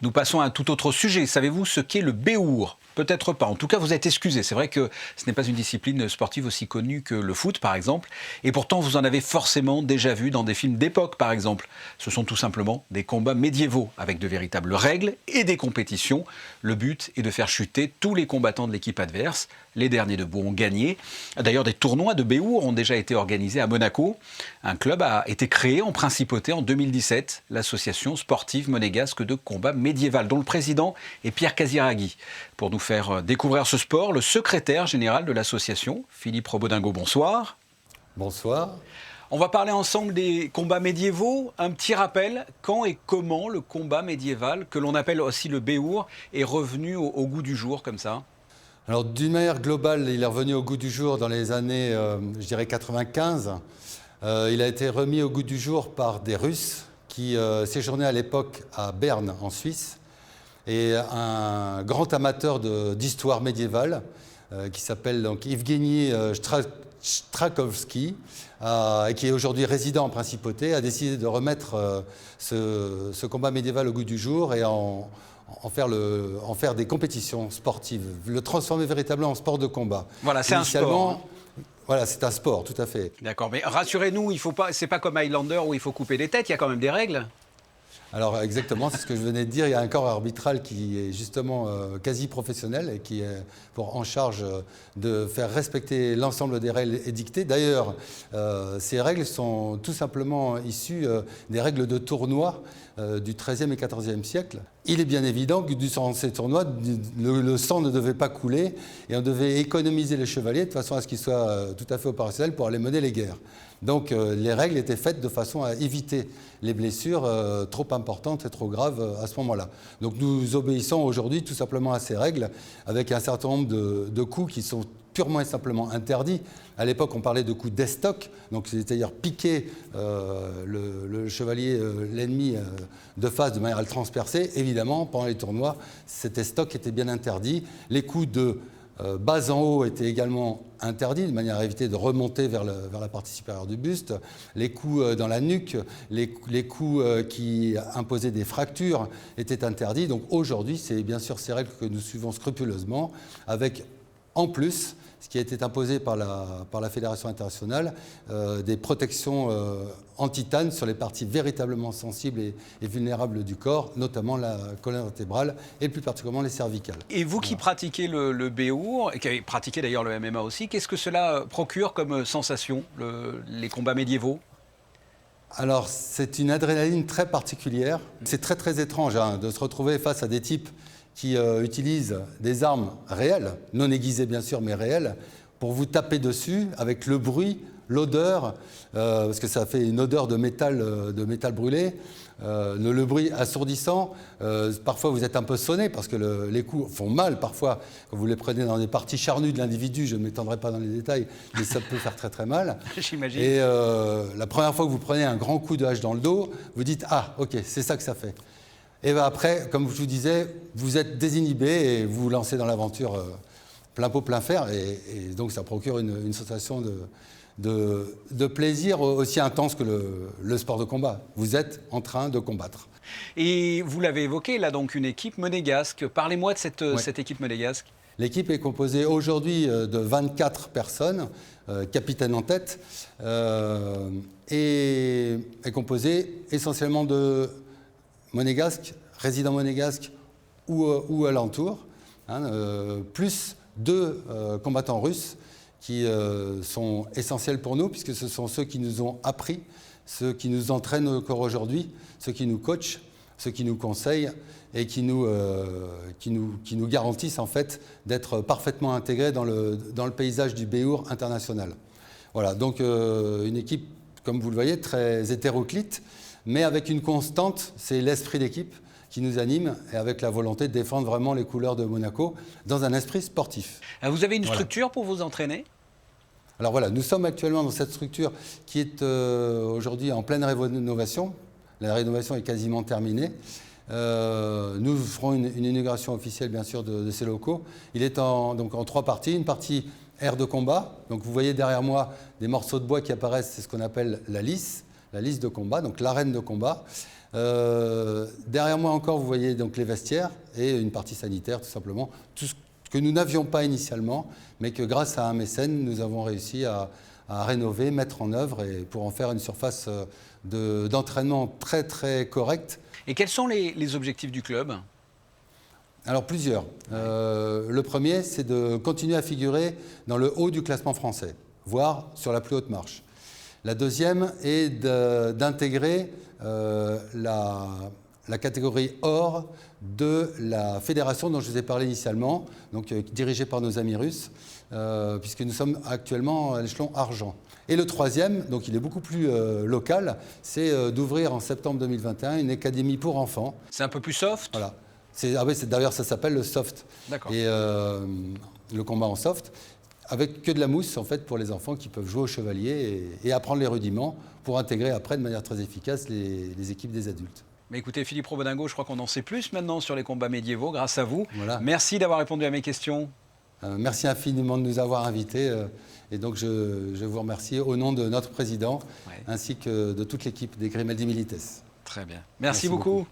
Nous passons à un tout autre sujet. Savez-vous ce qu'est le béour? Peut-être pas. En tout cas, vous êtes excusé. C'est vrai que ce n'est pas une discipline sportive aussi connue que le foot, par exemple. Et pourtant, vous en avez forcément déjà vu dans des films d'époque, par exemple. Ce sont tout simplement des combats médiévaux avec de véritables règles et des compétitions. Le but est de faire chuter tous les combattants de l'équipe adverse. Les derniers debout ont gagné. D'ailleurs, des tournois de béour ont déjà été organisés à Monaco. Un club a été créé en principauté en 2017, l'association sportive monégasque de combat médiéval, dont le président est Pierre Casiraghi. Pour nous faire découvrir ce sport, le secrétaire général de l'association, Philippe Robodingo, bonsoir. Bonsoir. On va parler ensemble des combats médiévaux. Un petit rappel, quand et comment le combat médiéval, que l'on appelle aussi le béour, est revenu au goût du jour comme ça? Alors d'une manière globale, il est revenu au goût du jour dans les années, je dirais 95. Il a été remis au goût du jour par des Russes qui séjournaient à l'époque à Berne, en Suisse, et un grand amateur d'histoire médiévale qui s'appelle donc Evgeny Strakovski, et qui est aujourd'hui résident en principauté, a décidé de remettre ce combat médiéval au goût du jour et en faire des compétitions sportives, le transformer véritablement en sport de combat. Voilà, c'est un sport. Voilà, c'est un sport, tout à fait. D'accord, mais rassurez-nous, c'est pas comme Highlander où il faut couper des têtes, il y a quand même des règles. Alors exactement, c'est ce que je venais de dire. Il y a un corps arbitral qui est justement quasi professionnel et qui est en charge de faire respecter l'ensemble des règles édictées. D'ailleurs, ces règles sont tout simplement issues des règles de tournoi du XIIIe et XIVe siècle. Il est bien évident que durant ces tournois, le sang ne devait pas couler et on devait économiser les chevaliers de façon à ce qu'ils soient tout à fait opérationnels pour aller mener les guerres. Donc les règles étaient faites de façon à éviter les blessures trop importantes et trop graves à ce moment-là. Donc nous obéissons aujourd'hui tout simplement à ces règles avec un certain nombre de coups qui sont purement et simplement interdits. À l'époque, on parlait de coups d'estoc, donc c'est-à-dire piquer le chevalier, l'ennemi de face de manière à le transpercer. Évidemment, pendant les tournois, cet estoc était bien interdit. Les coups de bas en haut étaient également interdits, de manière à éviter de remonter vers la partie supérieure du buste. Les coups dans la nuque, les coups qui imposaient des fractures étaient interdits. Donc aujourd'hui, c'est bien sûr ces règles que nous suivons scrupuleusement, avec en plus, ce qui a été imposé par la Fédération internationale, des protections en-titane sur les parties véritablement sensibles et vulnérables du corps, notamment la colonne vertébrale et plus particulièrement les cervicales. Et vous qui pratiquez le béour, et qui avez pratiqué d'ailleurs le MMA aussi, qu'est-ce que cela procure comme sensation, les combats médiévaux? Alors, c'est une adrénaline très particulière. C'est très très étrange de se retrouver face à des types qui utilisent des armes réelles, non aiguisées bien sûr, mais réelles, pour vous taper dessus avec le bruit, l'odeur, parce que ça fait une odeur de métal brûlé, le bruit assourdissant. Parfois vous êtes un peu sonné parce que les coups font mal parfois quand vous les prenez dans des parties charnues de l'individu. Je ne m'étendrai pas dans les détails, mais ça peut faire très très mal. J'imagine. Et la première fois que vous prenez un grand coup de hache dans le dos, vous dites « Ah, ok, c'est ça que ça fait ». Et bien après, comme je vous disais, vous êtes désinhibé et vous vous lancez dans l'aventure plein pot, plein fer. Et donc ça procure une sensation de plaisir aussi intense que le sport de combat. Vous êtes en train de combattre. Et vous l'avez évoqué, là donc une équipe monégasque. Parlez-moi de cette équipe monégasque. L'équipe est composée aujourd'hui de 24 personnes, capitaine en tête, et est composée essentiellement de monégasques, résidents monégasques ou alentours, plus 2 combattants russes qui sont essentiels pour nous, puisque ce sont ceux qui nous ont appris, ceux qui nous entraînent encore aujourd'hui, ceux qui nous coachent, ceux qui nous conseillent et qui nous garantissent en fait d'être parfaitement intégrés dans le paysage du béour international. Voilà, donc une équipe, comme vous le voyez, très hétéroclite, mais avec une constante, c'est l'esprit d'équipe qui nous anime et avec la volonté de défendre vraiment les couleurs de Monaco dans un esprit sportif. Vous avez une structure pour vous entraîner ? Alors voilà, nous sommes actuellement dans cette structure qui est aujourd'hui en pleine rénovation. La rénovation est quasiment terminée. Nous ferons une inauguration officielle bien sûr de ces locaux. Il est donc en 3 parties. Une partie aire de combat. Donc vous voyez derrière moi des morceaux de bois qui apparaissent, c'est ce qu'on appelle la lisse de combat, donc l'arène de combat. Derrière moi encore, vous voyez donc les vestiaires et une partie sanitaire, tout simplement. Tout ce que nous n'avions pas initialement, mais que grâce à un mécène, nous avons réussi à rénover, mettre en œuvre et pour en faire une surface d'entraînement très très correcte. Et quels sont les objectifs du club ? Alors plusieurs. Le premier, c'est de continuer à figurer dans le haut du classement français, voire sur la plus haute marche. La deuxième est d'intégrer la catégorie or de la fédération dont je vous ai parlé initialement, donc dirigée par nos amis russes, puisque nous sommes actuellement à l'échelon argent. Et le troisième, donc il est beaucoup plus local, c'est d'ouvrir en septembre 2021 une académie pour enfants. C'est un peu plus soft ? Voilà. D'ailleurs, ça s'appelle le soft. D'accord. Et le combat en soft, avec que de la mousse en fait pour les enfants qui peuvent jouer au chevalier et apprendre les rudiments pour intégrer après de manière très efficace les équipes des adultes. Mais écoutez, Philippe Robodingo, je crois qu'on en sait plus maintenant sur les combats médiévaux grâce à vous. Voilà. Merci d'avoir répondu à mes questions. Merci infiniment de nous avoir invités. Et donc je vous remercie au nom de notre président ainsi que de toute l'équipe des Grimaldi Milites. Très bien. Merci beaucoup.